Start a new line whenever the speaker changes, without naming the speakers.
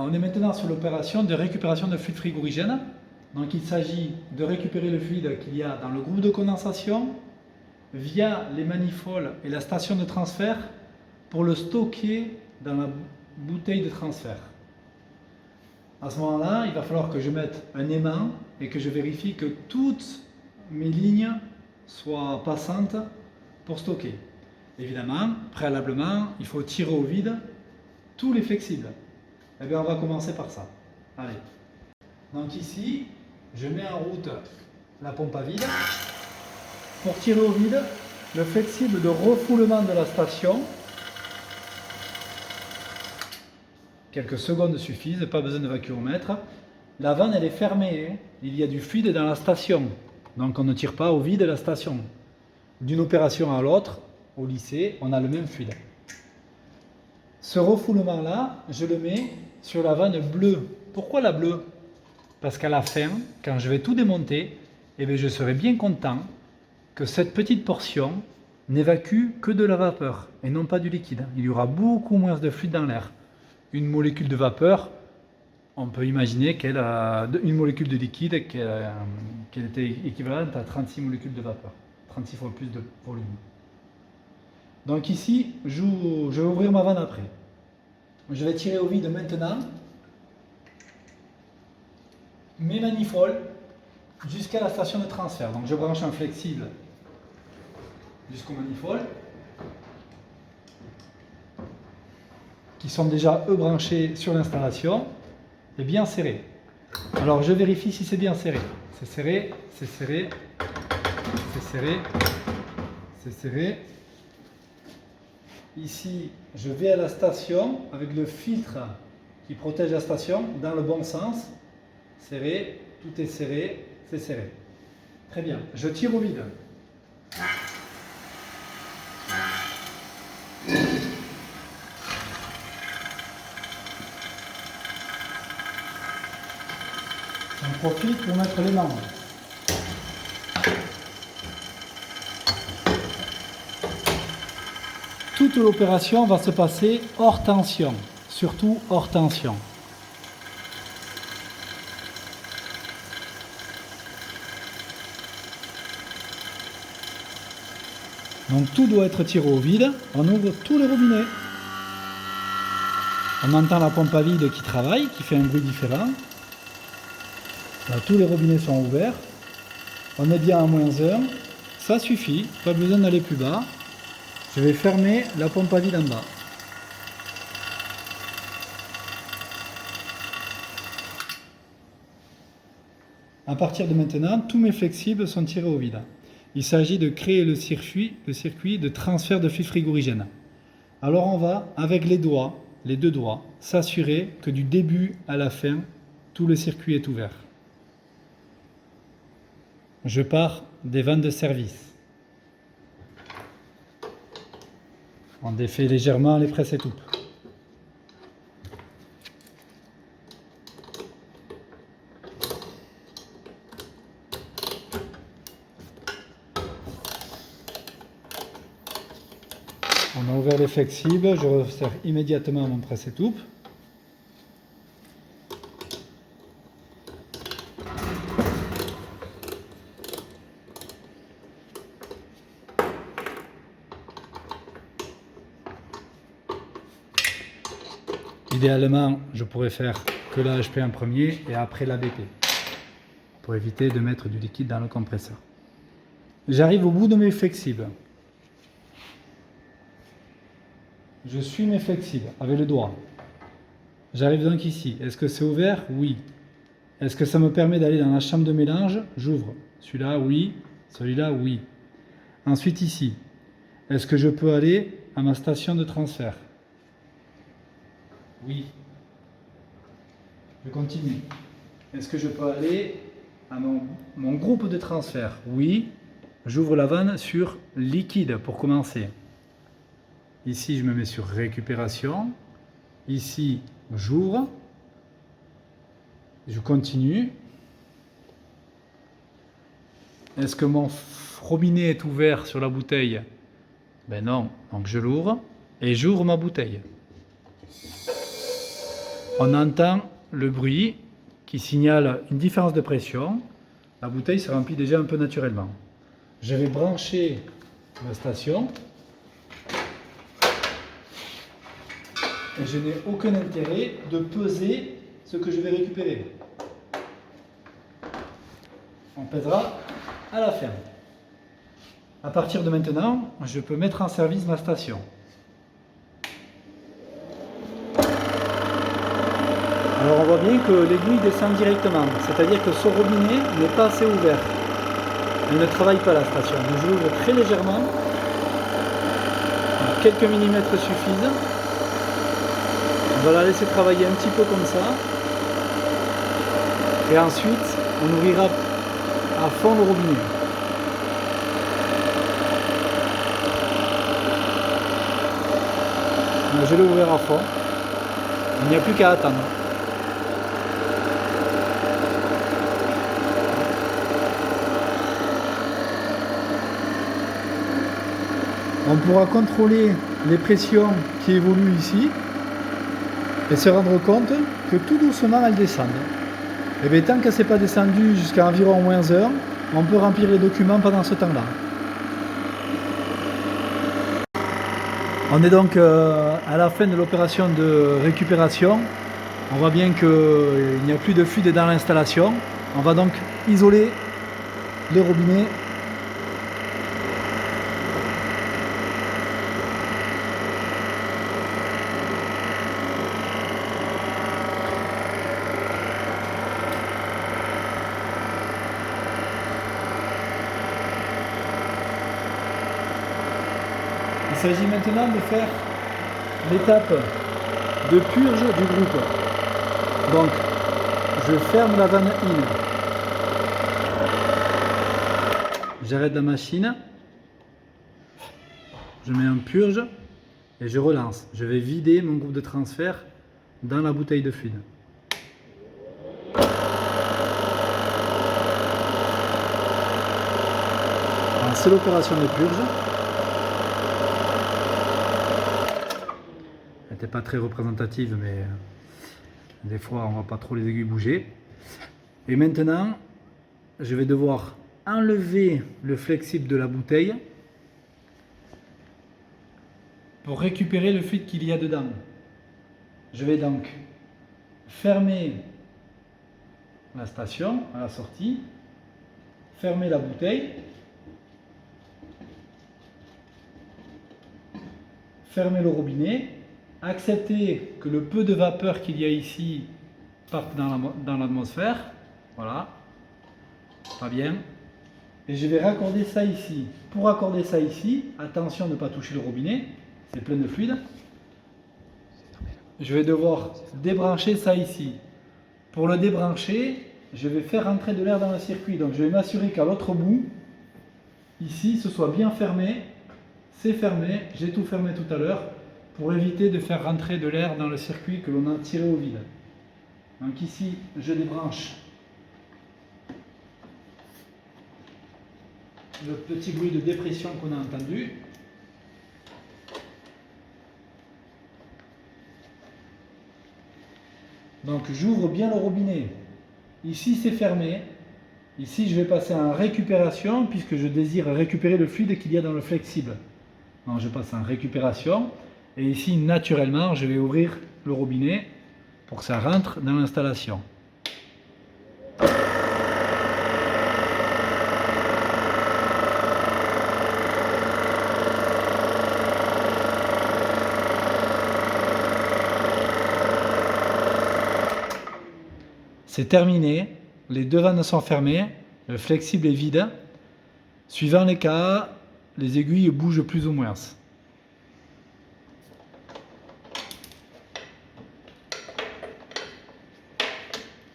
on est maintenant sur l'opération de récupération de fluide frigorigène. Donc il s'agit de récupérer le fluide qu'il y a dans le groupe de condensation via les manifolds et la station de transfert pour le stocker dans la bouteille de transfert. À ce moment-là, il va falloir que je mette un aimant et que je vérifie que toutes mes lignes soient passantes pour stocker. Évidemment, préalablement, il faut tirer au vide tous les flexibles. Eh bien, on va commencer par ça. Allez. Donc ici, je mets en route la pompe à vide pour tirer au vide le flexible de refoulement de la station. Quelques secondes suffisent, pas besoin de vacuomètre. La vanne, elle est fermée, hein. Il y a du fluide dans la station. Donc on ne tire pas au vide la station. D'une opération à l'autre, au lycée, on a le même fluide. Ce refoulement-là, je le mets sur la vanne bleue. Pourquoi la bleue? Parce qu'à la fin, quand je vais tout démonter, eh bien, je serai bien content que cette petite portion n'évacue que de la vapeur et non pas du liquide. Il y aura beaucoup moins de fluide dans l'air. Une molécule de vapeur, on peut imaginer qu'elle a une molécule de liquide qu'elle était équivalente à 36 molécules de vapeur, 36 fois plus de volume. Donc ici, je vais ouvrir ma vanne après. Je vais tirer au vide maintenant mes manifolds jusqu'à la station de transfert. Donc je branche un flexible jusqu'au manifold qui sont déjà eux branchés sur l'installation et bien serrés. Alors je vérifie si c'est bien serré. C'est serré, c'est serré, c'est serré, c'est serré. Ici, je vais à la station avec le filtre qui protège la station dans le bon sens. Serré, tout est serré, c'est serré. Très bien, je tire au vide. J'en profite pour mettre les membres. Toute l'opération va se passer hors tension, surtout hors tension. Donc tout doit être tiré au vide, on ouvre tous les robinets. On entend la pompe à vide qui travaille, qui fait un bruit différent. Là, tous les robinets sont ouverts. On est bien à -1, ça suffit, pas besoin d'aller plus bas. Je vais fermer la pompe à vide en bas. À partir de maintenant, tous mes flexibles sont tirés au vide. Il s'agit de créer le circuit de transfert de fluide frigorigène. Alors on va, avec les deux doigts, s'assurer que du début à la fin, tout le circuit est ouvert. Je pars des vannes de service. On défait légèrement les presses étoupes. On a ouvert les flexibles, je resserre immédiatement mon presse-étoupe. Idéalement, je pourrais faire que la HP en premier et après la BP, pour éviter de mettre du liquide dans le compresseur. J'arrive au bout de mes flexibles. Je suis mes flexibles avec le doigt. J'arrive donc ici. Est-ce que c'est ouvert? Oui. Est-ce que ça me permet d'aller dans la chambre de mélange? J'ouvre. Celui-là, oui. Celui-là, oui. Ensuite ici. Est-ce que je peux aller à ma station de transfert? Oui. Je continue. Est-ce que je peux aller à mon groupe de transfert? Oui. J'ouvre la vanne sur liquide pour commencer. Ici, je me mets sur récupération. Ici, j'ouvre. Je continue. Est-ce que mon robinet est ouvert sur la bouteille? Ben non. Donc je l'ouvre et j'ouvre ma bouteille. on entend le bruit qui signale une différence de pression. La bouteille se remplit déjà un peu naturellement. Je vais brancher la station et je n'ai aucun intérêt de peser ce que je vais récupérer. On pèsera à la fin. À partir de maintenant, je peux mettre en service ma station. Alors on voit bien que l'aiguille descend directement, c'est-à-dire que ce robinet n'est pas assez ouvert. Elle ne travaille pas la station. Donc je l'ouvre très légèrement. Alors, quelques millimètres suffisent. On va la laisser travailler un petit peu comme ça. Et ensuite, on ouvrira à fond le robinet. Donc, je l'ai ouvert à fond. Il n'y a plus qu'à attendre. On pourra contrôler les pressions qui évoluent ici et se rendre compte que tout doucement elles descendent. Et bien tant que ce n'est pas descendu jusqu'à environ -1, on peut remplir les documents pendant ce temps-là. On est donc à la fin de l'opération de récupération. On voit bien qu'il n'y a plus de fluide dans l'installation. On va donc isoler les robinets. Il s'agit maintenant de faire l'étape de purge du groupe. Donc, je ferme la vanne in. J'arrête la machine. Je mets un purge et je relance. Je vais vider mon groupe de transfert dans la bouteille de fluide. C'est l'opération de purge. Elle n'était pas très représentative, mais des fois on ne voit pas trop les aiguilles bouger. Et maintenant, je vais devoir enlever le flexible de la bouteille pour récupérer le fluide qu'il y a dedans. Je vais donc fermer la station à la sortie, fermer la bouteille, fermer le robinet, accepter que le peu de vapeur qu'il y a ici parte dans l'atmosphère. Voilà, pas bien. Et je vais raccorder ça ici. Pour raccorder ça ici, attention de ne pas toucher le robinet, c'est plein de fluide. Je vais devoir débrancher ça ici. Pour le débrancher, je vais faire rentrer de l'air dans le circuit. Donc je vais m'assurer qu'à l'autre bout, ici, ce soit bien fermé. C'est fermé, j'ai tout fermé tout à l'heure pour éviter de faire rentrer de l'air dans le circuit que l'on a tiré au vide. Donc ici, je débranche le petit bruit de dépression qu'on a entendu. Donc j'ouvre bien le robinet. Ici c'est fermé. Ici je vais passer en récupération puisque je désire récupérer le fluide qu'il y a dans le flexible. Donc je passe en récupération. Et ici naturellement je vais ouvrir le robinet pour que ça rentre dans l'installation. C'est terminé, les deux vannes sont fermées, le flexible est vide. Suivant les cas, les aiguilles bougent plus ou moins.